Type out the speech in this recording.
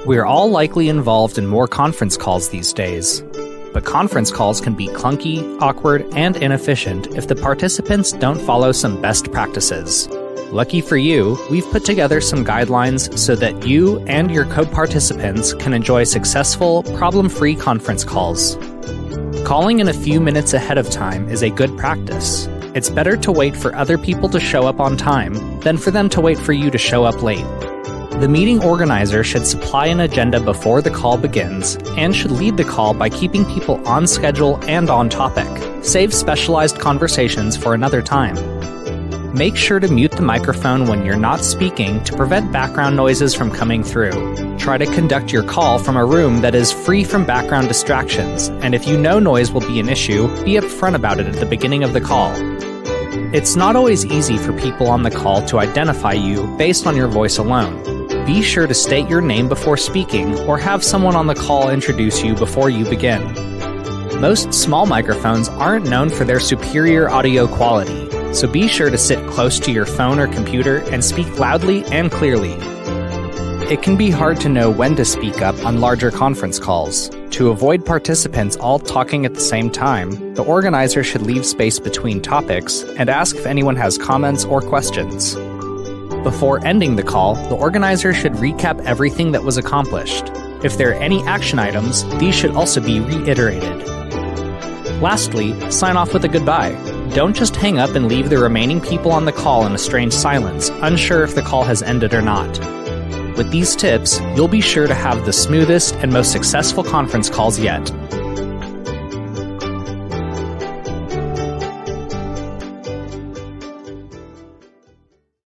We're all likely involved in more conference calls these days. But conference calls can be clunky, awkward, and inefficient if the participants don't follow some best practices. Lucky for you, we've put together some guidelines so that you and your co-participants can enjoy successful, problem-free conference calls. Calling in a few minutes ahead of time is a good practice. It's better to wait for other people to show up on time than for them to wait for you to show up late. The meeting organizer should supply an agenda before the call begins and should lead the call by keeping people on schedule and on topic. Save specialized conversations for another time. Make sure to mute the microphone when you're not speaking to prevent background noises from coming through. Try to conduct your call from a room that is free from background distractions, and if you know noise will be an issue, be upfront about it at the beginning of the call. It's not always easy for people on the call to identify you based on your voice alone. Be sure to state your name before speaking or have someone on the call introduce you before you begin. Most small microphones aren't known for their superior audio quality, so be sure to sit close to your phone or computer and speak loudly and clearly. It can be hard to know when to speak up on larger conference calls. To avoid participants all talking at the same time, the organizer should leave space between topics and ask if anyone has comments or questions. Before ending the call, the organizer should recap everything that was accomplished. If there are any action items, these should also be reiterated. Lastly, sign off with a goodbye. Don't just hang up and leave the remaining people on the call in a strange silence, unsure if the call has ended or not. With these tips, you'll be sure to have the smoothest and most successful conference calls yet.